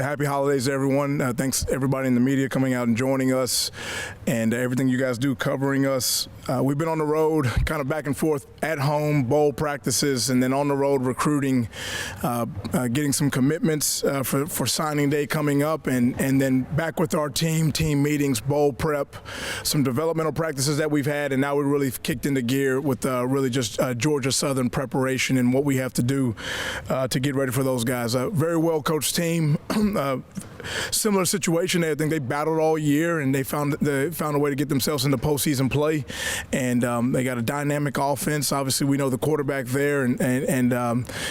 happy holidays to everyone. Thanks everybody in the media coming out and joining us, and everything you guys do covering us. We've been on the road, kind of back and forth at home, bowl practices, and then on the road recruiting, getting some commitments for signing day coming up, and then back with our team meetings, bowl prep, some developmental practices that we've had, and now we're really kicked into gear with really just Georgia Southern preparation and what we have to do to get ready for those guys. A very well coached team. Similar situation. I think they battled all year, and they found a way to get themselves into postseason play. And they got a dynamic offense. Obviously, we know the quarterback there, and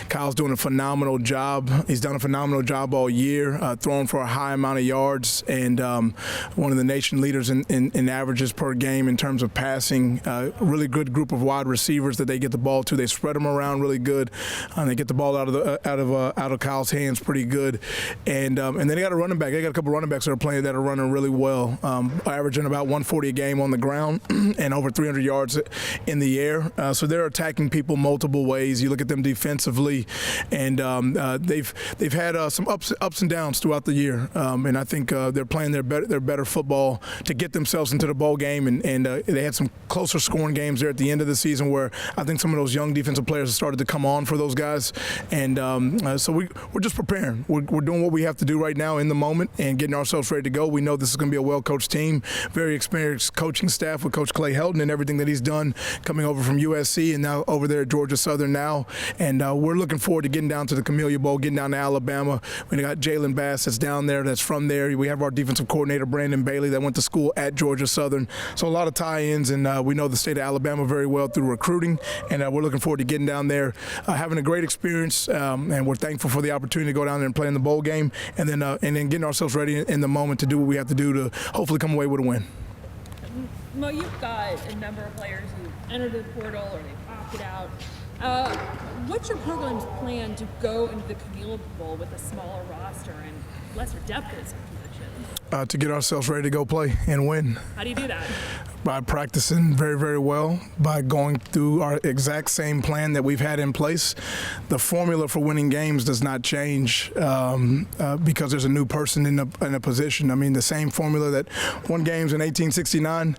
Kyle's doing a phenomenal job. He's done a phenomenal job all year, throwing for a high amount of yards, and one of the nation leaders in averages per game in terms of passing. Really good group of wide receivers that they get the ball to. They spread them around really good. They get the ball out of Kyle's hands pretty good, and then they got a running back. They got a couple running backs that are playing that are running really well, averaging about 140 a game on the ground and over 300 yards in the air. So they're attacking people multiple ways. You look at them defensively, and they've had some ups and downs throughout the year, and I think they're playing their better football to get themselves into the bowl game, and they had some closer scoring games there at the end of the season where I think some of those young defensive players have started to come on for those guys, and so we're just preparing. We're doing what we have to do right now in the moment and getting ourselves ready to go. We know this is going to be a well-coached team, very experienced coaching staff with Coach Clay Helton and everything that he's done coming over from USC and now over there at Georgia Southern now. And we're looking forward to getting down to the Camellia Bowl, getting down to Alabama. We got Jalen Bass that's down there, that's from there. We have our defensive coordinator, Brandon Bailey, that went to school at Georgia Southern. So a lot of tie-ins, and we know the state of Alabama very well through recruiting, and we're looking forward to getting down there, having a great experience, and we're thankful for the opportunity to go down there and play in the bowl game, and then getting ourselves ready in the moment to do what we have to do to hopefully come away with a win. Mo, you've got a number of players who entered the portal or they've opted out. What's your program's plan to go into the Camellia Bowl with a smaller roster and lesser depth at some positions? To get ourselves ready to go play and win. How do you do that? By practicing very, very well, by going through our exact same plan that we've had in place. The formula for winning games does not change because there's a new person in a position. I mean, the same formula that won games in 1869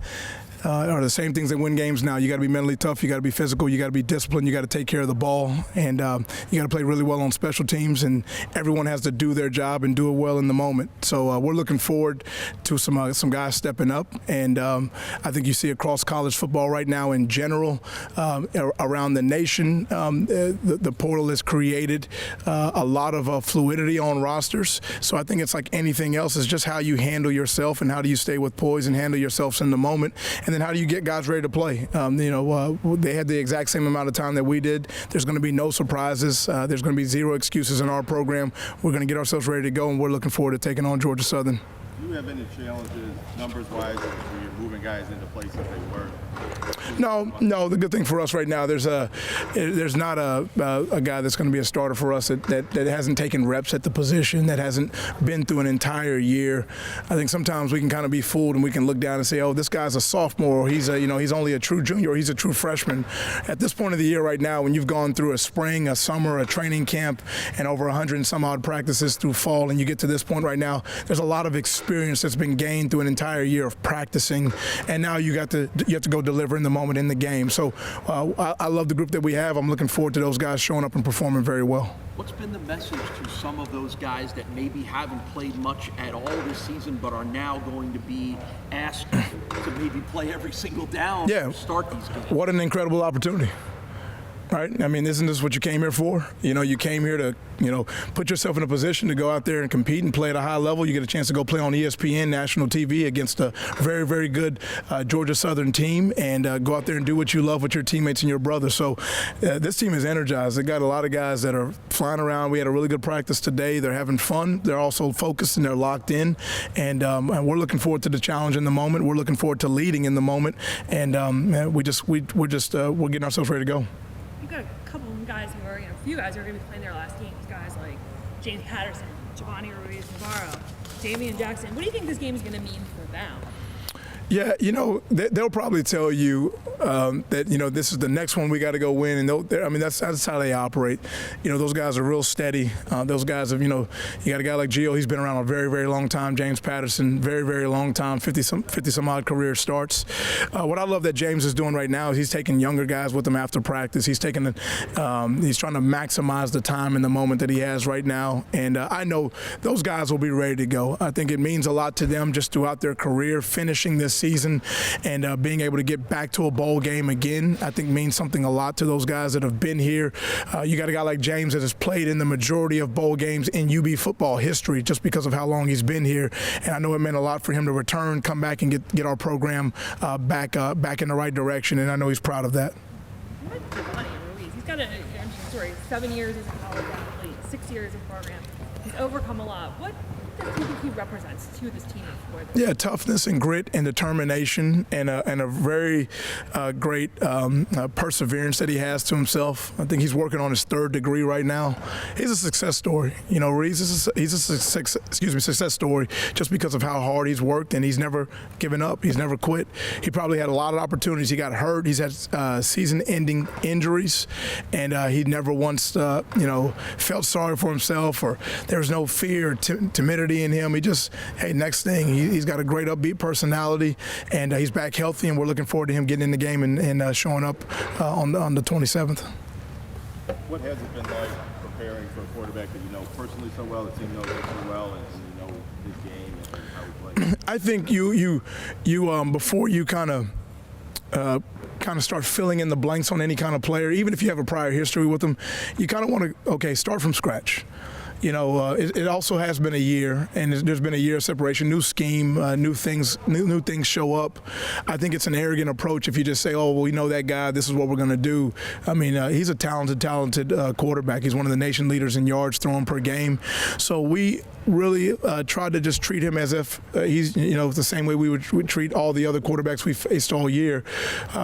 are the same things that win games now. You got to be mentally tough, you got to be physical, you got to be disciplined, you got to take care of the ball, and you got to play really well on special teams, and everyone has to do their job and do it well in the moment. So we're looking forward to some guys stepping up, and I think you see across college football right now in general, around the nation, the portal has created a lot of fluidity on rosters. So I think it's like anything else, it's just how you handle yourself and how do you stay with poise and handle yourselves in the moment. And then how do you get guys ready to play? They had the exact same amount of time that we did. There's going to be no surprises. There's going to be zero excuses in our program. We're going to get ourselves ready to go, and we're looking forward to taking on Georgia Southern. Do you have any challenges, numbers-wise, where you're moving guys into places they weren't? No. The good thing for us right now, there's not a guy that's going to be a starter for us that hasn't taken reps at the position, that hasn't been through an entire year. I think sometimes we can kind of be fooled and we can look down and say, oh, this guy's a sophomore, or he's only a true junior, or he's a true freshman. At this point of the year right now, when you've gone through a spring, a summer, a training camp, and over 100 and some odd practices through fall, and you get to this point right now, there's a lot of experience that's been gained through an entire year of practicing, and now you have to go deliver in the moment in the game. So I love the group that we have. I'm looking forward to those guys showing up and performing very well. What's been the message to some of those guys that maybe haven't played much at all this season but are now going to be asked to maybe play every single down to start these games? What an incredible opportunity. Right? I mean, isn't this what you came here for? You came here to, put yourself in a position to go out there and compete and play at a high level. You get a chance to go play on ESPN national TV against a very, very good Georgia Southern team and go out there and do what you love with your teammates and your brothers. So this team is energized. They got a lot of guys that are flying around. We had a really good practice today. They're having fun. They're also focused and they're locked in. And we're looking forward to the challenge in the moment. We're looking forward to leading in the moment. And we're getting ourselves ready to go. You've got a couple of guys who are, a few guys who are going to be playing their last games. Guys like James Patterson, Giovanni Ruiz-Navarro, Damian Jackson. What do you think this game is going to mean for them? Yeah, they'll probably tell you that this is the next one we got to go win, and that's how they operate. Those guys are real steady. Those guys have you got a guy like Gio. He's been around a very, very long time. James Patterson, very, very long time, 50 some odd career starts. What I love that James is doing right now is he's taking younger guys with him after practice. He's taking he's trying to maximize the time in the moment that he has right now, and I know those guys will be ready to go. I think it means a lot to them just throughout their career, finishing this season and being able to get back to a bowl game again, I think means something a lot to those guys that have been here. You got a guy like James that has played in the majority of bowl games in UB football history just because of how long he's been here, and I know it meant a lot for him to return, come back and get our program back in the right direction, and I know he's proud of that. What about Giovanni Ruiz? He's got an interesting story. 7 years as a college athlete, 6 years in program. He's overcome a lot. What do you think he represents to this team? Yeah, toughness and grit and determination and a very great perseverance that he has to himself. I think he's working on his 3rd degree right now. He's a success story. He's a success story just because of how hard he's worked, and he's never given up. He's never quit. He probably had a lot of opportunities. He got hurt. He's had season-ending injuries, and he never once felt sorry for himself, or there was no fear or timidity in him. He just, hey, next thing, he's got a great upbeat personality, and he's back healthy, and we're looking forward to him getting in the game and showing up on the 27th. What has it been like preparing for a quarterback that you know personally so well, the team knows him so well, and you know his game and how he plays? I think you before you kind of start filling in the blanks on any kind of player, even if you have a prior history with them, you kind of want to start from scratch. It also has been a year, and there's been a year of separation, new scheme, new things show up. I think it's an arrogant approach if you just say, oh, well, we know that guy, this is what we're going to do. I mean, he's a talented quarterback. He's one of the nation leaders in yards thrown per game. So we really tried to just treat him as if he's, the same way we would treat all the other quarterbacks we faced all year.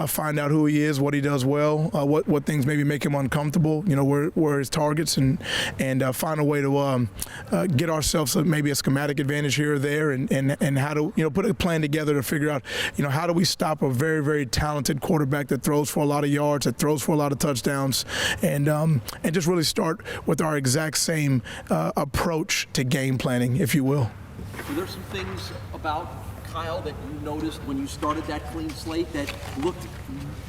Find out who he is, what he does well, what things maybe make him uncomfortable, where his targets, and find a way to get ourselves maybe a schematic advantage here or there, and how to put a plan together to figure out how do we stop a very, very talented quarterback that throws for a lot of yards, that throws for a lot of touchdowns, and just really start with our exact same approach to game planning, if you will. Were there some things about Kyle that you noticed when you started that clean slate that looked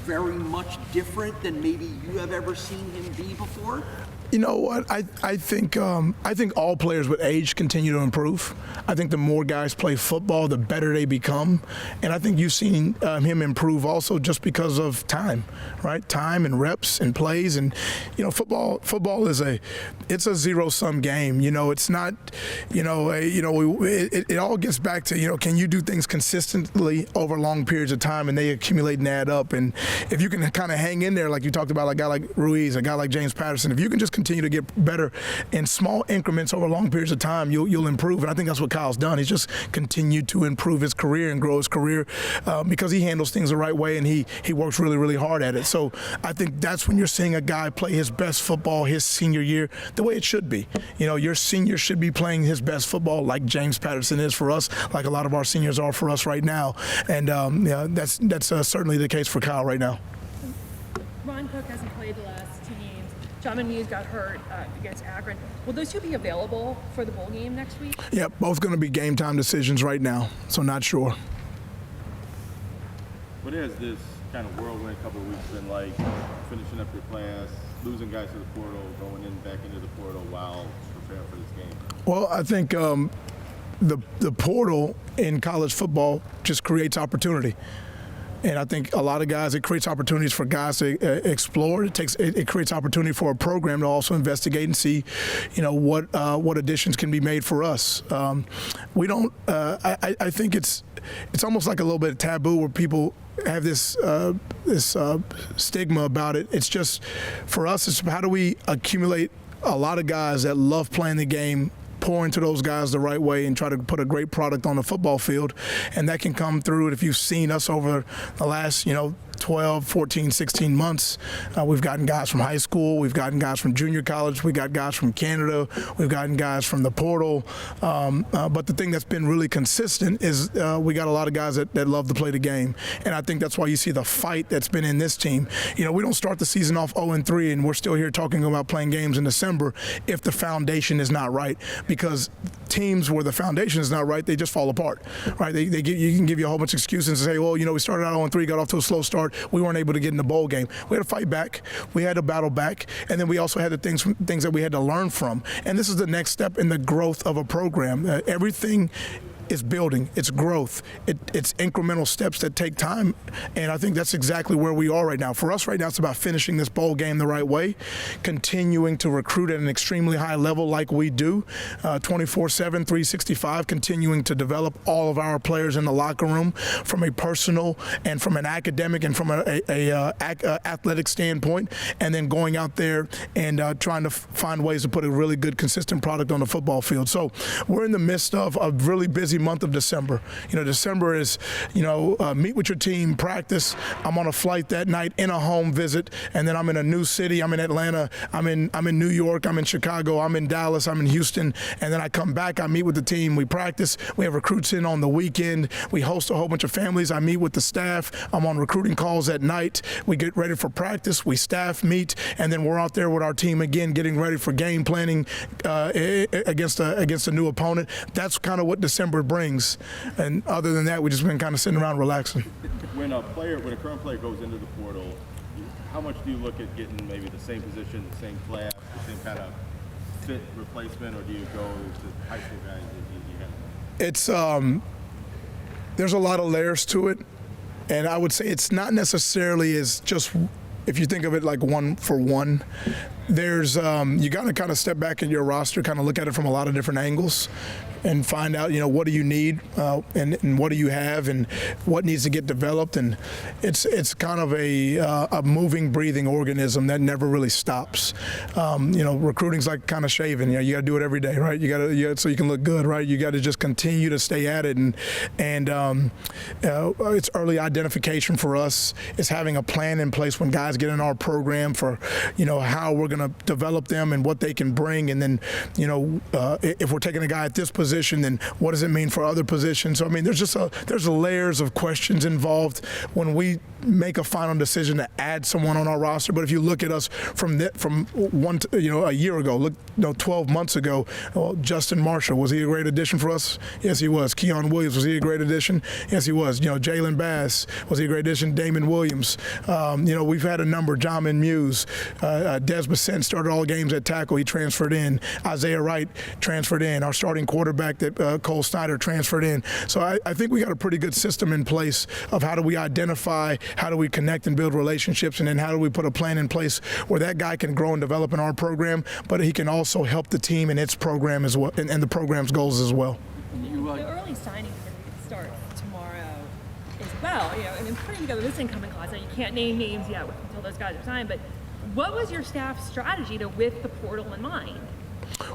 very much different than maybe you have ever seen him be before? You know what? I think all players with age continue to improve. I think the more guys play football, the better they become, and I think you've seen him improve also just because of time, right? Time and reps and plays, and football is a zero-sum game. It's not. It all gets back to can you do things consistently over long periods of time, and they accumulate and add up. And if you can kind of hang in there, like you talked about, like a guy like Ruiz, a guy like James Patterson, if you can just continue to get better in small increments over long periods of time, you'll improve. And I think that's what Kyle's done. He's just continued to improve his career and grow his career because he handles things the right way, and he works really, really hard at it. So I think that's when you're seeing a guy play his best football his senior year the way it should be. Your senior should be playing his best football like James Patterson is for us, like a lot of our seniors are for us right now. And that's certainly the case for Kyle right now. Ron Cook hasn't played the last 2 games. John Muse got hurt against Akron. Will those two be available for the bowl game next week? Yeah, both going to be game time decisions right now, so not sure. What has this kind of whirlwind couple of weeks been like, finishing up your class, losing guys to the portal, going back into the portal while preparing for this game? Well, I think the portal in college football just creates opportunity. And I think a lot of guys, it creates opportunities for guys to explore. It creates opportunity for a program to also investigate and see, what additions can be made for us. We don't. I think it's almost like a little bit of taboo where people have this stigma about it. It's just for us. It's how do we accumulate a lot of guys that love playing the game, pour into those guys the right way, and try to put a great product on the football field. And that can come through if you've seen us over the last, 12, 14, 16 months. We've gotten guys from high school. We've gotten guys from junior college. We got guys from Canada. We've gotten guys from the portal. But the thing that's been really consistent is we got a lot of guys that love to play the game. And I think that's why you see the fight that's been in this team. You know, we don't start the season off 0-3 and we're still here talking about playing games in December if the foundation is not right. Because teams where the foundation is not right, they just fall apart, right? You can give you a whole bunch of excuses and say, well, you know, we started out 0-3, got off to a slow start. We weren't able to get in the bowl game. We had to fight back. We had to battle back. And then we also had the things that we had to learn from. And this is the next step in the growth of a program. Everything is building, it's growth, it's incremental steps that take time, and I think that's exactly where we are right now. For us right now, it's about finishing this bowl game the right way, continuing to recruit at an extremely high level like we do, 24/7, 365, continuing to develop all of our players in the locker room from a personal and from an academic and from a athletic standpoint, and then going out there and trying to find ways to put a really good, consistent product on the football field. So we're in the midst of a really busy month of December. You know, December is, you know, meet with your team, practice. I'm on a flight that night in a home visit, and then I'm in a new city. I'm in Atlanta. I'm in New York. I'm in Chicago. I'm in Dallas. I'm in Houston, and then I come back. I meet with the team. We practice. We have recruits in on the weekend. We host a whole bunch of families. I meet with the staff. I'm on recruiting calls at night. We get ready for practice. We staff meet, and then we're out there with our team again, getting ready for game planning against a new opponent. That's kind of what December brings, and other than that, we've just been kind of sitting around relaxing. When a current player goes into the portal, how much do you look at getting maybe the same position, the same class, the same kind of fit replacement, or do you go to high school guys that you have? It's there's a lot of layers to it, and I would say it's not necessarily as just, if you think of it like one for one. There's you got to kind of step back in your roster, kind of look at it from a lot of different angles, and find out, you know, what do you need, and what do you have, and what needs to get developed. And it's kind of a moving, breathing organism that never really stops. You know, recruiting's like kind of shaving. You know, you got to do it every day, right? You got to so you can look good, right? You got to just continue to stay at it, and it's early identification for us. It's having a plan in place when guys get in our program for, you know, how we're going to develop them and what they can bring, and then, you know, if we're taking a guy at this position, then what does it mean for other positions? So I mean, there's layers of questions involved when we make a final decision to add someone on our roster. But if you look at us from a year ago, 12 months ago, well, Justin Marshall, was he a great addition for us? Yes, he was. Keon Williams, was he a great addition? Yes, he was. You know, Jalen Bass, was he a great addition? Damon Williams. You know, we've had a number. Jamin Muse, Des Bissett started all games at tackle. He transferred in. Isaiah Wright transferred in. Our starting quarterback, that Cole Snyder, transferred in. So I think we got a pretty good system in place of how do we identify, how do we connect and build relationships, and then how do we put a plan in place where that guy can grow and develop in our program, but he can also help the team in its program as well, and the program's goals as well. The early signing starts tomorrow as well. You know, I mean, putting together this incoming class, now you can't name names yet until those guys are signed, but what was your staff's strategy with the portal in mind?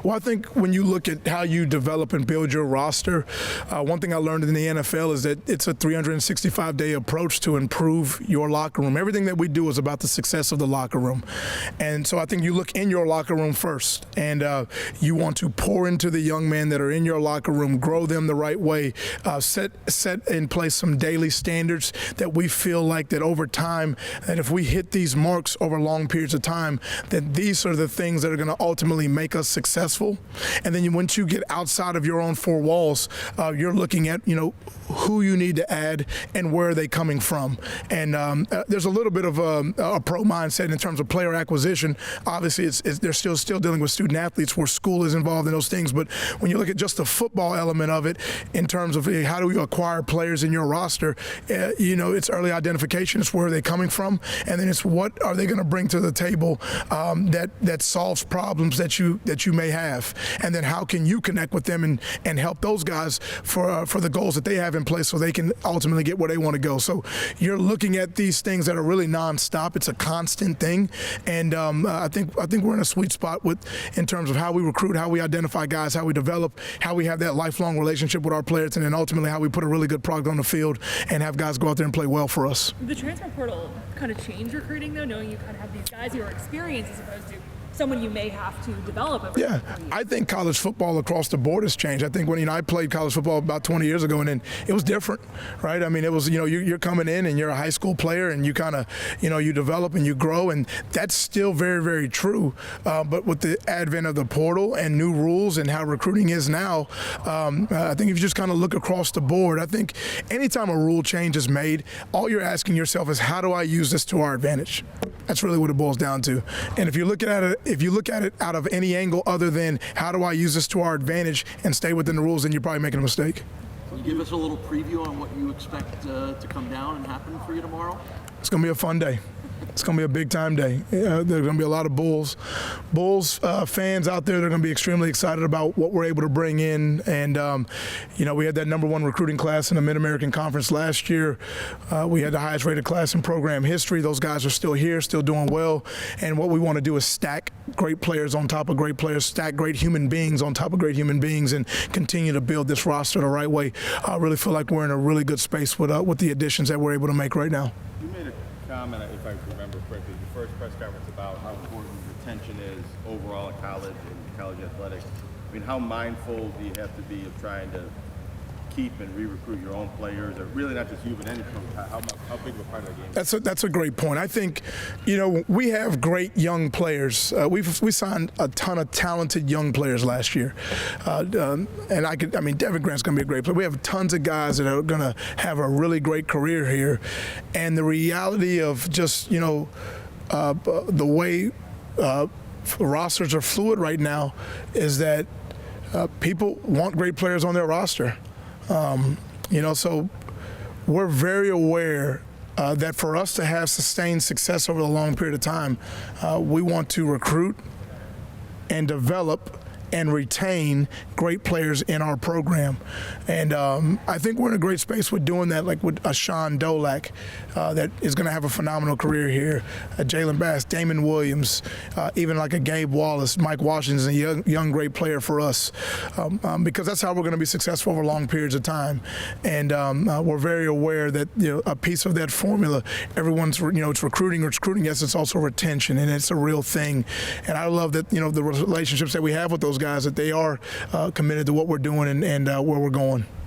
Well, I think when you look at how you develop and build your roster, one thing I learned in the NFL is that it's a 365-day approach to improve your locker room. Everything that we do is about the success of the locker room. And so I think you look in your locker room first, and you want to pour into the young men that are in your locker room, grow them the right way, set in place some daily standards that we feel like that over time, that if we hit these marks over long periods of time, that these are the things that are going to ultimately make us successful. And then once you get outside of your own four walls, you're looking at, you know, who you need to add and where are they coming from. And there's a little bit of a pro mindset in terms of player acquisition. Obviously, they're still dealing with student athletes where school is involved in those things. But when you look at just the football element of it, in terms of how do we acquire players in your roster, you know, it's early identification. It's where are they coming from, and then it's what are they going to bring to the table that solves problems that you you may have, and then how can you connect with them and help those guys for the goals that they have in place so they can ultimately get where they want to go. So you're looking at these things that are really nonstop. It's a constant thing, and I think we're in a sweet spot in terms of how we recruit, how we identify guys, how we develop, how we have that lifelong relationship with our players, and then ultimately how we put a really good product on the field and have guys go out there and play well for us. The transfer portal kind of changed recruiting, though, knowing you kind of have these guys who are experienced as opposed to someone you may have to develop over Yeah, I think college football across the board has changed. I think when I played college football about 20 years ago, and then it was different, right? I mean, it was you're coming in and you're a high school player, and you kind of you develop and you grow, and that's still very, very true. But with the advent of the portal and new rules and how recruiting is now, I think if you just kind of look across the board, I think anytime a rule change is made, all you're asking yourself is, how do I use this to our advantage? That's really what it boils down to. And if you look at it out of any angle other than how do I use this to our advantage and stay within the rules, then you're probably making a mistake. Can you give us a little preview on what you expect to come down and happen for you tomorrow? It's going to be a fun day. It's going to be a big-time day. There's going to be a lot of Bulls fans out there. They're going to be extremely excited about what we're able to bring in. And, we had that #1 recruiting class in the Mid-American Conference last year. We had the highest-rated class in program history. Those guys are still here, still doing well. And what we want to do is stack great players on top of great players, stack great human beings on top of great human beings, and continue to build this roster the right way. I really feel like we're in a really good space with the additions that we're able to make right now. You made a comment, if I remember correctly, your first press conference about how important retention is overall in college and college athletics. I mean, how mindful do you have to be of trying to keep and re-recruit your own players, or really not just you, but any coach? How big of a part of the game? That's a great point. I think, we have great young players. We signed a ton of talented young players last year, and Devin Grant's going to be a great player. We have tons of guys that are going to have a really great career here, and the reality of just the way rosters are fluid right now is that people want great players on their roster. So we're very aware that for us to have sustained success over a long period of time, we want to recruit and develop and retain great players in our program. And I think we're in a great space with doing that, like with a Sean Dolak that is going to have a phenomenal career here, Jalen Bass, Damon Williams, even like a Gabe Wallace. Mike Washington's a young great player for us because that's how we're going to be successful over long periods of time. And we're very aware that a piece of that formula, everyone's it's recruiting. Yes, it's also retention, and it's a real thing. And I love that the relationships that we have with those guys, that they are committed to what we're doing and where we're going.